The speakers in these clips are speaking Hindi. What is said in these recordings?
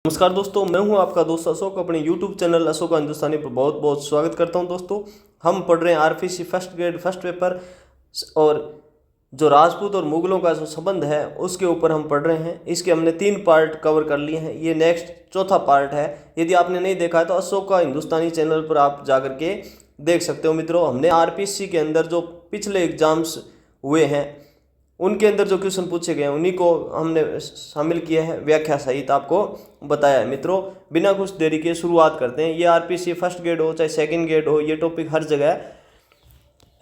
नमस्कार दोस्तों, मैं हूं आपका दोस्त अशोक। अपने YouTube चैनल अशोक हिंदुस्तानी पर बहुत बहुत स्वागत करता हूं। दोस्तों, हम पढ़ रहे हैं RPC first grade first paper और जो राजपूत और मुगलों का जो संबंध है उसके ऊपर हम पढ़ रहे हैं। इसके हमने 3 पार्ट कवर कर लिए हैं। ये नेक्स्ट चौथा पार्ट है। यदि आपने नहीं देखा है तो अशोक का हिंदुस्तानी चैनल पर आप जाकर के देख सकते हो। मित्रों, हमने आरपीसी के अंदर जो पिछले एग्जाम्स हुए हैं उनके अंदर जो क्वेश्चन पूछे गए हैं उन्हीं को हमने शामिल किया है, व्याख्या सहित आपको बताया है। मित्रों, बिना कुछ देरी के शुरुआत करते हैं। ये आरपीसी फर्स्ट ग्रेड हो चाहे सेकंड ग्रेड हो, ये टॉपिक हर जगह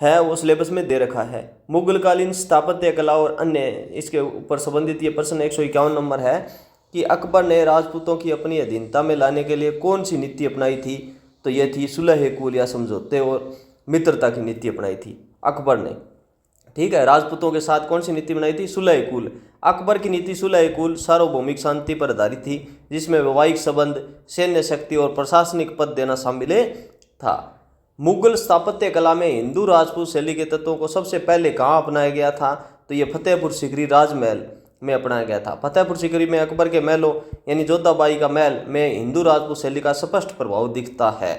है, वो सिलेबस में दे रखा है। मुगलकालीन स्थापत्य कला और अन्य इसके ऊपर संबंधित ये प्रश्न 151 नंबर है कि अकबर ने राजपूतों की अपनी अधीनता में लाने के लिए कौन सी नीति अपनाई थी। तो ये थी सुलह कुल या समझौते और मित्रता की नीति अपनाई थी अकबर ने। ठीक है, राजपूतों के साथ कौन सी नीति बनाई थी? सुलह कुल। अकबर की नीति सुलह कुल सार्वभौमिक शांति पर आधारित थी, जिसमें वैवाहिक संबंध, सैन्य शक्ति और प्रशासनिक पद देना शामिल था। मुगल स्थापत्य कला में हिंदू राजपूत शैली के तत्वों को सबसे पहले कहाँ अपनाया गया था? तो ये फतेहपुर सीकरी राजमहल में अपनाया गया था। फतेहपुर सीकरी में अकबर के महलों यानी जोधाबाई का महल में हिंदू राजपूत शैली का स्पष्ट प्रभाव दिखता है।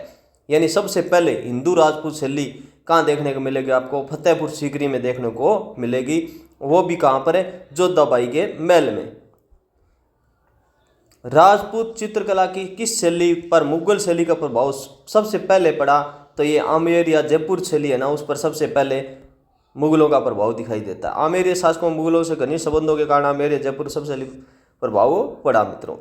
यानी सबसे पहले हिंदू राजपूत शैली कहाँ देखने को मिलेगी? आपको फतेहपुर सीकरी में देखने को मिलेगी। वो भी कहाँ पर है? जोधाबाई के महल में। राजपूत चित्रकला की किस शैली पर मुगल शैली का प्रभाव सबसे पहले पड़ा? तो ये आमेर या जयपुर शैली है ना, उस पर सबसे पहले मुगलों का प्रभाव दिखाई देता है। आमेरी शासकों मुगलों से घनिष्ठ संबंधों के कारण आमेर या जयपुर सबसे प्रभाव पड़ा। मित्रों,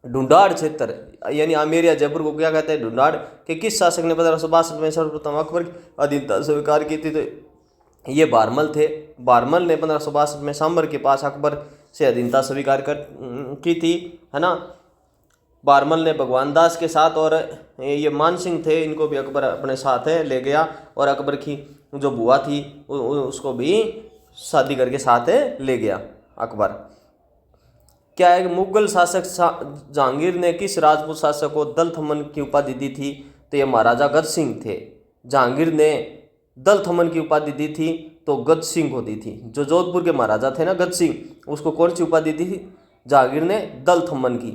ढूंढाड़ क्षेत्र यानी आमेर या जयपुर को क्या कहते हैं? ढूंढाड़ के किस शासक ने 1562 में सर्वप्रथम अकबर की अधीनता स्वीकार की थी? तो ये बारमल थे। बारमल ने 1562 में सांबर के पास अकबर से अधीनता स्वीकार की थी, है ना। बारमल ने भगवान दास के साथ और ये मान सिंह थे, इनको भी अकबर अपने साथ ले गया और अकबर की जो बुआ थी उसको भी शादी करके साथ ले गया अकबर। क्या है? मुगल शासक जहांगीर ने किस राजपूत शासक को दल थमन की उपाधि दी थी? तो ये महाराजा गज सिंह थे। जहांगीर ने दल थमन की उपाधि दी थी तो गज सिंह को दी थी। जो जोधपुर के महाराजा थे ना गज सिंह, उसको कौन सी उपाधि दी थी? जहांगीर ने दल थमन की।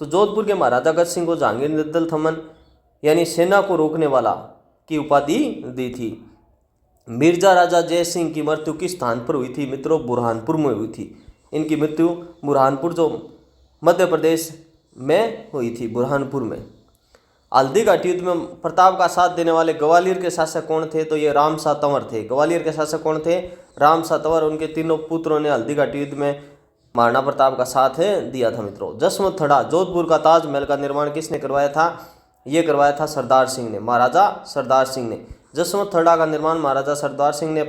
तो जोधपुर के महाराजा गज सिंह को जहांगीर ने दल थमन यानी सेना को रोकने वाला की उपाधि दी थी। मिर्जा राजा जय सिंह की मृत्यु किस स्थान पर हुई थी? मित्रों, बुरहानपुर में हुई थी। इनकी मृत्यु बुरहानपुर जो मध्य प्रदेश में हुई थी, बुरहानपुर में। हल्दी घाटी युद्ध में प्रताप का साथ देने वाले ग्वालियर के शासक कौन थे? तो ये रामशाह तंवर थे। ग्वालियर के शासक कौन थे? रामशाह तंवर। उनके तीनों पुत्रों ने हल्दी घाटी युद्ध में महाराणा प्रताप का साथ दिया था। मित्रों, जसवंत थड़ा जोधपुर का ताजमहल का निर्माण किसने करवाया था? ये करवाया था सरदार सिंह ने, महाराजा सरदार सिंह ने। जसवंत थड़ा का निर्माण महाराजा सरदार सिंह ने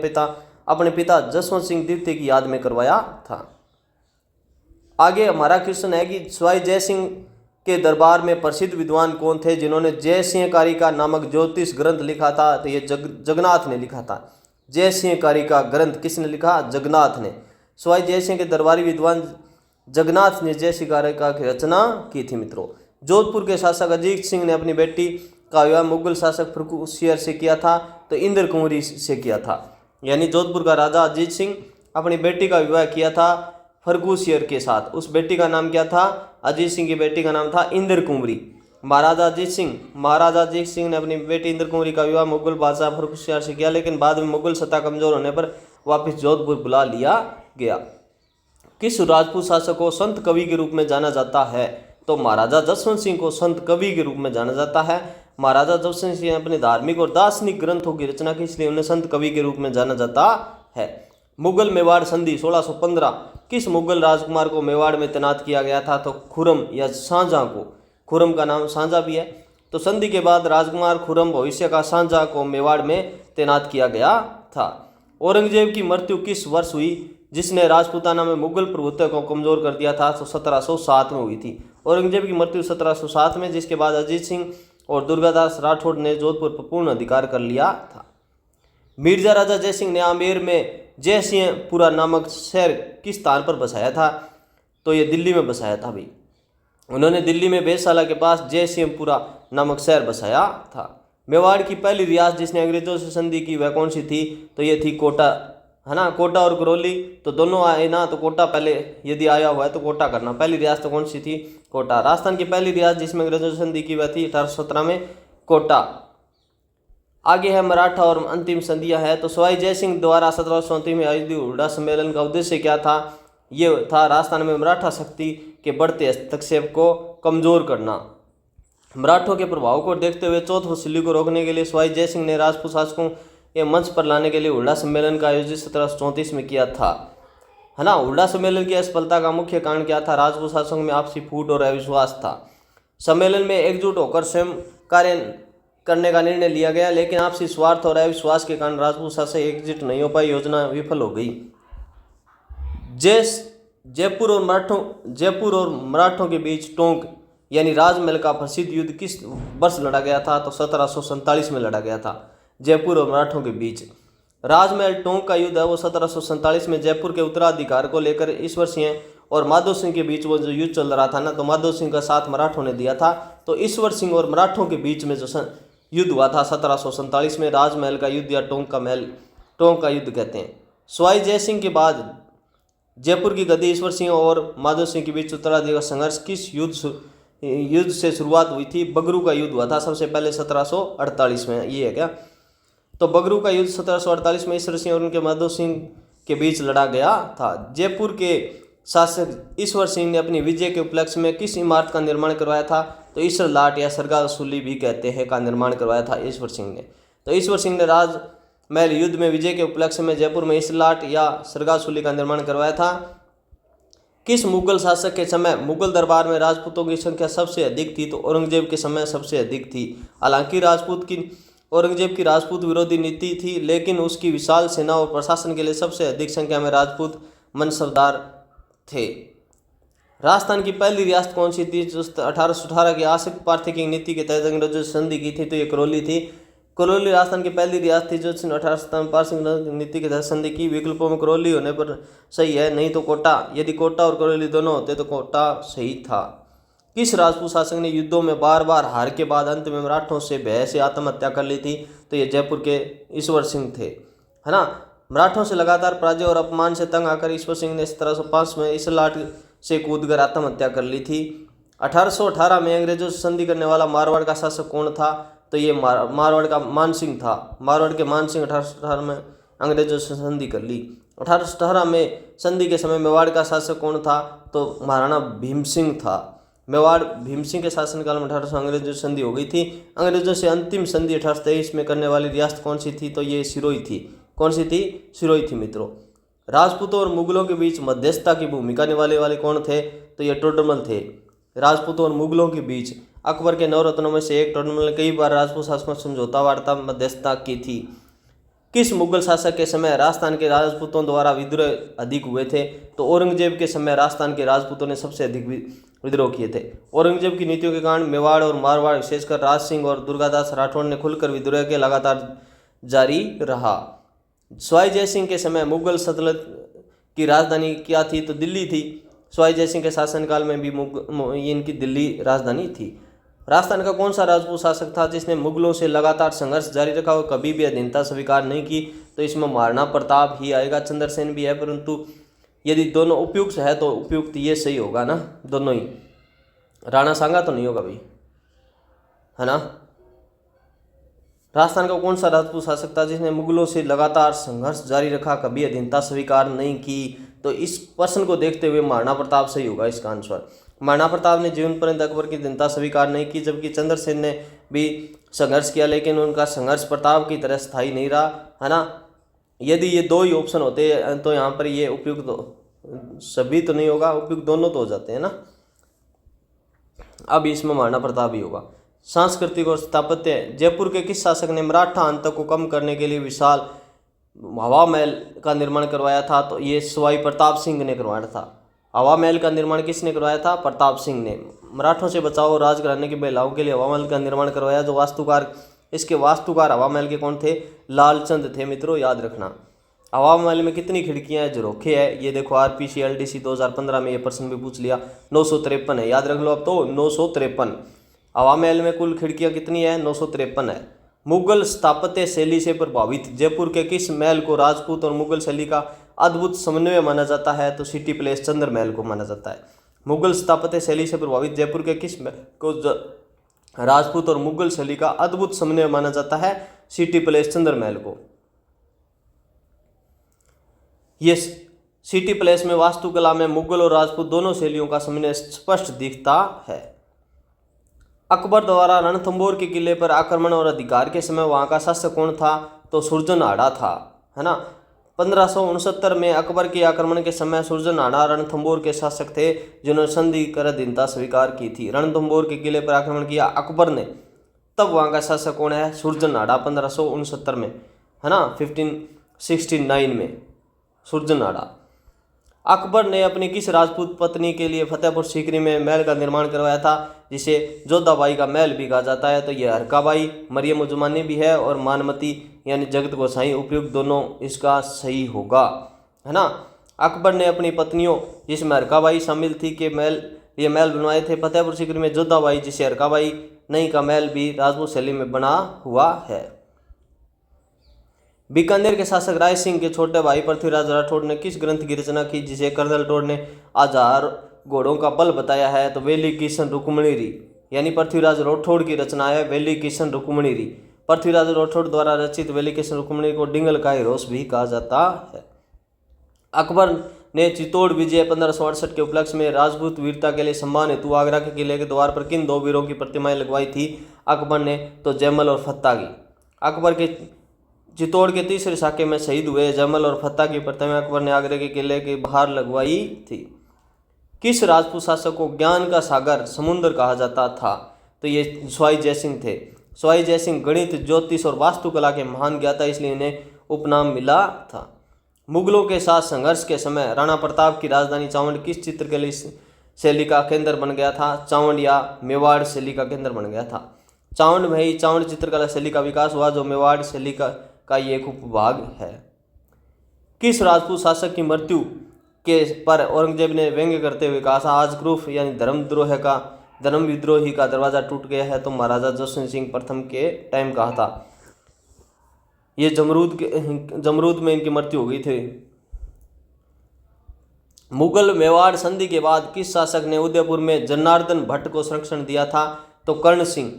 अपने पिता जसवंत सिंह द्वितीय की याद में करवाया था। आगे हमारा क्वेश्चन है कि सवाई जय सिंह के दरबार में प्रसिद्ध विद्वान कौन थे जिन्होंने जय सिंह कारिका नामक ज्योतिष ग्रंथ लिखा था? तो ये जगन्नाथ ने लिखा था। जय सिंह कारिका ग्रंथ किसने लिखा? जगन्नाथ ने। सवाई जय सिंह के दरबारी विद्वान जगन्नाथ ने जय सिंह कारिका की रचना की थी। मित्रों, जोधपुर के शासक अजीत सिंह ने अपनी बेटी का विवाह मुगल शासक फर्रुखसियर से किया था तो इंद्र कुंवरी से किया था। यानी जोधपुर का राजा अजीत सिंह अपनी बेटी का विवाह किया था फर्रुखसियर के साथ। उस बेटी का नाम क्या था? अजीत सिंह की बेटी का नाम था इंद्र कुंवरी। महाराजा अजीत सिंह ने अपनी बेटी इंद्र कुंवरी का विवाह मुगल बादशाह फर्रुखसियर से किया, लेकिन बाद में मुगल सत्ता कमजोर होने पर वापस जोधपुर बुला लिया गया। किस राजपूत शासक को संत कवि के रूप में जाना जाता है? तो महाराजा जसवंत सिंह को संत कवि के रूप में जाना जाता है। महाराजा जसवंत सिंह ने अपने धार्मिक और दार्शनिक ग्रंथों की रचना की, इसलिए उन्हें संत कवि के रूप में जाना जाता है। मुगल मेवाड़ संधि 1615 किस मुगल राजकुमार को मेवाड़ में तैनात किया गया था? तो खुरम या शाहजहां को। खुरम का नाम शाहजहां भी है। तो संधि के बाद राजकुमार खुरम भविष्य का शाहजहां को मेवाड़ में तैनात किया गया था। औरंगजेब की मृत्यु किस वर्ष हुई जिसने राजपूताना में मुगल प्रभुत्व को कमजोर कर दिया था? तो 1707 में हुई थी। औरंगजेब की मृत्यु 1707 में, जिसके बाद अजीत सिंह और दुर्गादास राठौड़ ने जोधपुर पर पूर्ण अधिकार कर लिया था। मिर्जा राजा जय सिंह ने आमेर में जय सिंहपुरा नामक शहर किस स्थान पर बसाया था? तो ये दिल्ली में बसाया था भाई। उन्होंने दिल्ली में वेधशाला के पास जय सिंहपुरा नामक शहर बसाया था। मेवाड़ की पहली रियासत जिसने अंग्रेजों से संधि की वह कौन सी थी? तो ये थी कोटा, है ना। कोटा और करौली तो दोनों आए ना, तो कोटा पहले यदि आया हुआ है तो कोटा करना। पहली रियासत कौन सी थी? कोटा। राजस्थान की पहली रियासत जिसमें अंग्रेजों से संधि की हुई थी 1817 में, कोटा। आगे है मराठा और अंतिम संधियां है। तो सवाई जयसिंह द्वारा 1734 में आयोजित हुड्डा सम्मेलन का उद्देश्य क्या था? ये था राजस्थान में मराठा शक्ति के बढ़ते हस्तक्षेप को कमजोर करना। मराठों के प्रभाव को देखते हुए चौथ वसूली को रोकने के लिए सवाई जयसिंह ने राजपूत शासकों के मंच पर लाने के लिए हुड्डा सम्मेलन का आयोजित 1734 में किया था, है ना। हुड्डा सम्मेलन की असफलता का मुख्य कारण क्या था? राजपूत शासकों में आपसी फूट और अविश्वास था। सम्मेलन में एकजुट होकर स्वयं कार्य करने का निर्णय लिया गया, लेकिन आपसी स्वार्थ और अविश्वास के कारण राजपूत शासक एकजुट नहीं हो पाई, योजना विफल हो गई। जयपुर और मराठों के बीच टोंक यानी राजमहल का प्रसिद्ध युद्ध किस वर्ष लड़ा गया था? तो 1747 में लड़ा गया था, जयपुर और मराठों के बीच। राजमहल टोंक का युद्ध है वो 1747 में जयपुर के उत्तराधिकार को लेकर ईश्वर सिंह और माधो सिंह के बीच वो जो युद्ध चल रहा था ना, तो माधो सिंह का साथ मराठों ने दिया था। तो ईश्वर सिंह और मराठों के बीच में जो युद्ध हुआ था 1747 में, राजमहल का युद्ध या टोंक का युद्ध कहते हैं। सवाई जयसिंह के बाद जयपुर की गद्दी ईश्वर सिंह और माधो सिंह के बीच उत्तराधिकार संघर्ष किस युद्ध से शुरुआत हुई थी? बगरू का युद्ध हुआ था सबसे पहले 1748 में। ये है क्या? तो बगरू का युद्ध 1748 में ईश्वर सिंह और उनके माधो सिंह के बीच लड़ा गया था। जयपुर के शासक ईश्वर सिंह ने अपनी विजय के उपलक्ष्य में किस इमारत का निर्माण करवाया था? तो ईश्वर लाट या सरगा वसूली भी कहते हैं का निर्माण करवाया था ईश्वर सिंह ने। तो ईश्वर सिंह ने राजमहल युद्ध में विजय के उपलक्ष्य में जयपुर में ईश्वर लाट या सरगा वसूली का निर्माण करवाया था। किस मुगल शासक के समय मुगल दरबार में राजपूतों की संख्या सबसे अधिक थी? तो औरंगजेब के समय सबसे अधिक थी। हालांकि औरंगजेब की राजपूत विरोधी नीति थी, लेकिन उसकी विशाल सेना और प्रशासन के लिए सबसे अधिक संख्या में राजपूत मनसबदार थे। राजस्थान की पहली रियासत कौन सी थी? जो 1818 की आंशिक पार्थिकिंग नीति के तहत अंग्रेजों से संधि की थी, तो ये करौली थी। करौली राजस्थान की पहली रियासत थी जो 1857 पार्थिकिंग नीति के तहत संधि की। विकल्पों में करौली होने पर सही है, नहीं तो कोटा। यदि कोटा और करौली दोनों होते तो कोटा सही था। किस राजपूत शासक ने युद्धों में बार बार हार के बाद अंत में मराठों से भय से आत्महत्या कर ली थी? तो ये जयपुर के ईश्वर सिंह थे, है ना। मराठों से लगातार पराजय और अपमान से तंग आकर ईश्वर सिंह ने 1705 में ईश्वर लाट से कूदकर आत्महत्या कर ली थी। 1818 में अंग्रेजों से संधि करने वाला मारवाड़ का शासक कौन था? तो ये मारवाड़ का मानसिंह था। मारवाड़ के मानसिंह 1818 में अंग्रेजों से संधि कर ली। 1818 में संधि के समय मेवाड़ का शासक कौन था? तो महाराणा भीम सिंह था। मेवाड़ भीम सिंह के शासनकाल में 1800 अंग्रेजों से संधि हो गई थी। अंग्रेजों से अंतिम संधि 1823 में करने वाली रियासत कौन सी थी? तो ये सिरोही थी। कौन सी थी? सिरोही थी मित्रों। राजपूतों और मुगलों के बीच मध्यस्थता की भूमिका निभाने वाले कौन थे? तो ये टोडरमल थे। राजपूतों और मुगलों के बीच अकबर के नवरत्नों में से एक टोडरमल ने कई बार राजपूत शासकों समझौता वार्ता मध्यस्थता की थी। किस मुगल शासक के समय राजस्थान के राजपूतों द्वारा विद्रोह अधिक हुए थे? तो औरंगजेब के समय राजस्थान के राजपूतों ने सबसे अधिक विद्रोह किए थे। औरंगजेब की नीतियों के कारण मेवाड़ और मारवाड़ विशेषकर राज सिंह और दुर्गादास राठौड़ ने खुलकर विद्रोह के लगातार जारी रहा। सवाई जयसिंह के समय मुगल सल्तनत की राजधानी क्या थी? तो दिल्ली थी। सवाई जयसिंह के शासनकाल में भी इनकी दिल्ली राजधानी थी। राजस्थान का कौन सा राजपूत शासक था जिसने मुगलों से लगातार संघर्ष जारी रखा और कभी भी अधीनता स्वीकार नहीं की? तो इसमें महाराणा प्रताप ही आएगा। चंद्रसेन भी है, परंतु यदि दोनों उपयुक्त है तो उपयुक्त ये सही होगा ना, दोनों ही। राणा सांगा तो नहीं होगा भाई, है ना। राजस्थान का कौन सा राजपूत शासक था जिसने मुगलों से लगातार संघर्ष जारी रखा, कभी अधीनता स्वीकार नहीं की? तो इस प्रश्न को देखते हुए महाराणा प्रताप सही होगा इसका आंसर। महाराणा प्रताप ने जीवन पर्यंत अकबर की अधीनता स्वीकार नहीं की, जबकि चंद्रसेन ने भी संघर्ष किया, लेकिन उनका संघर्ष प्रताप की तरह स्थायी नहीं रहा, है ना। यदि ये दो ही ऑप्शन होते तो यहाँ पर ये उपयुक्त सभी तो नहीं होगा, उपयुक्त दोनों तो हो जाते हैं ना। अब इसमें महाराणा प्रताप ही होगा। सांस्कृतिक और स्थापत्य, जयपुर के किस शासक ने मराठा अंतर को कम करने के लिए विशाल हवा महल का निर्माण करवाया था? तो ये सवाई प्रताप सिंह ने करवाया था। हवा महल का निर्माण किसने करवाया था? प्रताप सिंह ने। मराठों से बचाव और राज घराने की महिलाओं के लिए हवा महल का निर्माण करवाया। जो वास्तुकार, इसके वास्तुकार हवा महल के कौन थे? लालचंद थे मित्रों, याद रखना। हवा महल में कितनी खिड़कियां हैं, झरोखे है? ये देखो आरपीसी एलडीसी 2015 में ये प्रश्न भी पूछ लिया। 953 है, याद रख लो अब तो 953। हवा महल में कुल खिड़कियां कितनी है? 953 है। मुगल स्थापत्य शैली से प्रभावित जयपुर के किस महल को राजपूत और मुगल शैली का अद्भुत समन्वय माना जाता है? तो सिटी पैलेस चंद्र महल को माना जाता है। मुगल स्थापत्य शैली से प्रभावित जयपुर के किस महल को राजपूत और मुगल शैली का अद्भुत समन्वय माना जाता है? सिटी पैलेस चंद्र महल को। ये सिटी पैलेस में वास्तुकला में मुगल और राजपूत दोनों शैलियों का समन्वय स्पष्ट दिखता है। अकबर द्वारा रणथंभौर के किले पर आक्रमण और अधिकार के समय वहां का शासक कौन था? तो सुरजनहाड़ा था, है ना। 1569 में अकबर के आक्रमण के समय सुरजनहाड़ा रणथंभौर के शासक थे, जिन्होंने संधि कर अधीनता स्वीकार की थी। रणथंभौर के किले पर आक्रमण किया अकबर ने, तब वहां का शासक कौन है? सुरजनहाड़ा 1569 में, है ना, 1569 में सुरजनहाड़ा। अकबर ने अपनी किस राजपूत पत्नी के लिए फतेहपुर सीकरी में महल का निर्माण करवाया था, जिसे जोधाबाई का महल भी कहा जाता है? तो यह हरकाबाई, मरियम उजमानी भी है, और मानमती यानी जगत गोसाई उपयुक्त दोनों इसका सही होगा, है ना। अकबर ने अपनी पत्नियों, जिसमें हरकाबाई शामिल थी, के ये महल बनवाए थे फतेहपुर सीकरी में। जोधाबाई, जिसे हरकाबाई नहीं, का महल भी राजपूत शैली में बना हुआ है। बीकानेर के शासक राय सिंह के छोटे भाई पृथ्वीराज राठौड़ ने किस ग्रंथ की रचना की, जिसे कर्नल टोड ने 1000 घोड़ों का बल बताया है? तो वेली किशन रुक्मणी, यानी पृथ्वीराज राठौड़ की रचना है वेली किशन रुक्मणी। पृथ्वीराज राठौड़ द्वारा रचित वेली किशन रुक्मणी को डिंगल का हिरोस भी कहा जाता है। अकबर ने चित्तौड़ विजय 1568 के उपलक्ष्य में राजपूत वीरता के लिए सम्मान हेतु आगरा के किले के द्वार पर किन 2 वीरों की प्रतिमाएं लगवाई थी अकबर ने? तो जैमल और फत्ता की। अकबर के चित्तौड़ के तीसरे साके में शहीद हुए जैमल और फत्ता की प्रतिमा अकबर ने आगरे के किले के बाहर लगवाई थी। किस राजपूत शासक को ज्ञान का सागर समुद्र कहा जाता था? तो ये स्वाई जयसिंह थे। स्वाई जयसिंह गणित, ज्योतिष और वास्तुकला के महान ज्ञाता, इसलिए इन्हें उपनाम मिला था। मुगलों के साथ संघर्ष के समय राणा प्रताप की राजधानी चावंड किस चित्रकला शैली का केंद्र बन गया था? चावंड या मेवाड़ शैली का केंद्र बन गया था। चावंड में ही चावंड चित्रकला शैली का विकास हुआ, जो मेवाड़ शैली का ये एक उपभाग है। किस राजपूत शासक की मृत्यु के पर औरंगजेब ने व्यंग्य करते हुए कहा था, आज क्रूफ यानी धर्म विद्रोही का दरवाजा टूट गया है? तो महाराजा जसवंत सिंह प्रथम के टाइम कहा था। ये जमरूद में इनकी मृत्यु हो गई थी। मुगल मेवाड़ संधि के बाद किस शासक ने उदयपुर में जनार्दन भट्ट को संरक्षण दिया था? तो कर्ण सिंह।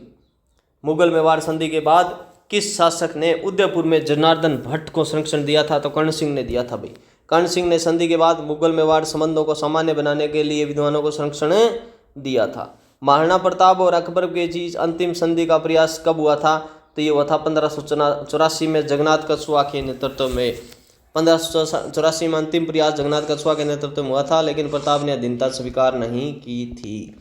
मुगल मेवाड़ संधि के बाद किस शासक ने उदयपुर में जनार्दन भट्ट को संरक्षण दिया था? तो कर्ण सिंह ने दिया था भाई। कर्ण सिंह ने संधि के बाद मुगल मेवाड़ संबंधों को सामान्य बनाने के लिए विद्वानों को संरक्षण दिया था। महाराणा प्रताप और अकबर के बीच अंतिम संधि का प्रयास कब हुआ था? तो ये हुआ था 1584 में जगन्नाथ कछुआ के नेतृत्व में। 1584 में अंतिम प्रयास जगन्नाथ कछुआ के नेतृत्व में हुआ था, लेकिन प्रताप ने अधीनता स्वीकार नहीं की थी।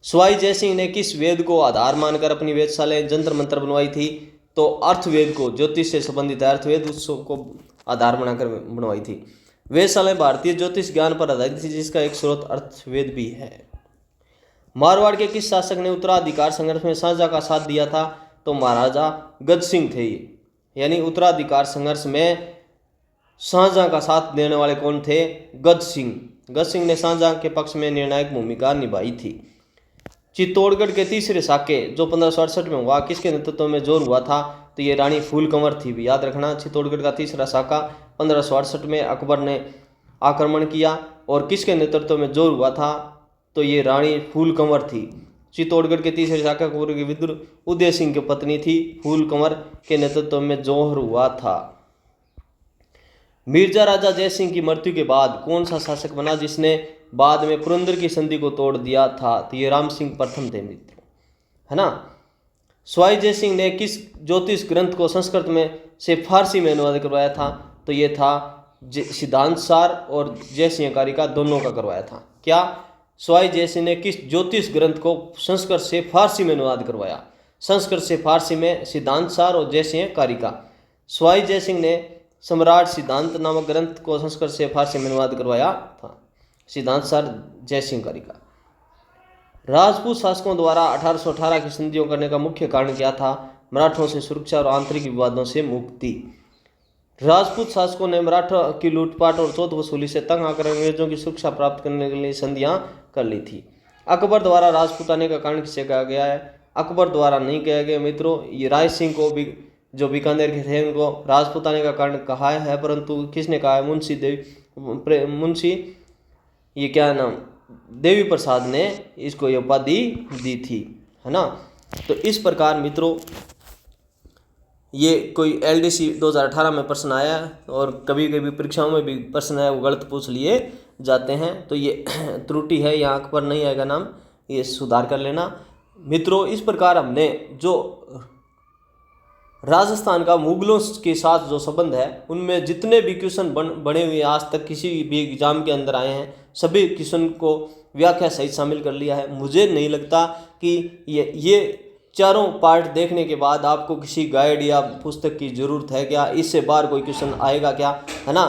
स्वाई जयसिंह ने किस वेद को आधार मानकर अपनी वेदशालाएं जंतर मंत्र बनवाई थी? तो अर्थवेद को, ज्योतिष से संबंधित अर्थवेद को आधार बनाकर बनवाई थी। वेदशालाएं भारतीय ज्योतिष ज्ञान पर आधारित थी, जिसका एक स्रोत अर्थवेद भी है। मारवाड़ के किस शासक ने उत्तराधिकार संघर्ष में शाहजहां का साथ दिया था? तो महाराजा गज सिंह थे। यानी उत्तराधिकार संघर्ष में शाहजहां का साथ देने वाले कौन थे? गज सिंह। गज सिंह ने शाहजहां के पक्ष में निर्णायक भूमिका निभाई थी। चित्तौड़गढ़ के तीसरे साके जो 1568 में हुआ, किसके नेतृत्व में जोर हुआ था? तो ये रानी फूल कंवर थी। याद रखना, चित्तौड़गढ़ का तीसरा साका 1568 में अकबर ने आक्रमण किया, और किसके नेतृत्व में जोर हुआ था? तो ये रानी फूल कंवर थी। चित्तौड़गढ़ के तीसरे शाखा पूर्व के विद्रोह उदय सिंह की पत्नी थी। फूल कंवर के नेतृत्व में जोहर हुआ था। मिर्जा राजा जयसिंह की मृत्यु के बाद कौन सा शासक बना जिसने बाद में पुरंदर की संधि को तोड़ दिया था? तो ये राम सिंह प्रथम थे मित्रों, है ना। स्वाई जयसिंह ने किस ज्योतिष ग्रंथ को संस्कृत में से फारसी में अनुवाद करवाया था? तो ये था सिद्धांत सार और जयसिंह कारिका दोनों का करवाया था। क्या स्वाई जयसिंह ने किस ज्योतिष ग्रंथ को संस्कृत से फारसी में अनुवाद करवाया? संस्कृत से फारसी में सिद्धांत सार और जयसिंह कारिका। स्वाई जयसिंह ने सम्राट सिद्धांत नामक ग्रंथ को संस्कृत से फारसी में अनुवाद करवाया था। सिद्धांत सार, जयसिंह कारिका। राजपूत शासकों द्वारा 1818 की संधियों करने का मुख्य कारण क्या था? मराठों से सुरक्षा और आंतरिक विवादों से मुक्ति। राजपूत शासकों ने मराठा की लूटपाट और चौथ वसूली से तंग आकर अंग्रेजों की सुरक्षा प्राप्त करने के लिए संधियां कर ली थी। अकबर द्वारा राजपूताने का कारण किसे कहा गया है? अकबर द्वारा नहीं किया गया मित्रों। ये राय सिंह को भी जो बीकानेर के थे उनको राजपुताने का कारण कहा है, परंतु किसने कहा है? मुंशी ये क्या नाम देवी प्रसाद ने इसको ये उपाधि दी थी, है ना। तो इस प्रकार मित्रों ये कोई LDC 2018 में प्रश्न आया और कभी कभी परीक्षाओं में भी प्रश्न है वो गलत पूछ लिए जाते हैं, तो ये त्रुटि है, यहाँ अकबर नहीं आएगा नाम, ये सुधार कर लेना मित्रों। इस प्रकार हमने जो राजस्थान का मुगलों के साथ जो संबंध है उनमें जितने भी क्वेश्चन बने हुए आज तक किसी भी एग्जाम के अंदर आए हैं, सभी क्वेश्चन को व्याख्या सहित शामिल कर लिया है। मुझे नहीं लगता कि ये चारों पार्ट देखने के बाद आपको किसी गाइड या पुस्तक की ज़रूरत है क्या, इससे बाहर कोई क्वेश्चन आएगा क्या, है ना।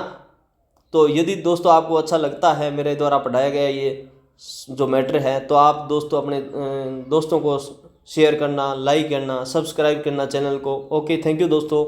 तो यदि दोस्तों आपको अच्छा लगता है मेरे द्वारा पढ़ाया गया ये जो मैटर है, तो आप दोस्तों अपने दोस्तों को शेयर करना, लाइक करना, सब्सक्राइब करना चैनल को। ओके, थैंक यू दोस्तों।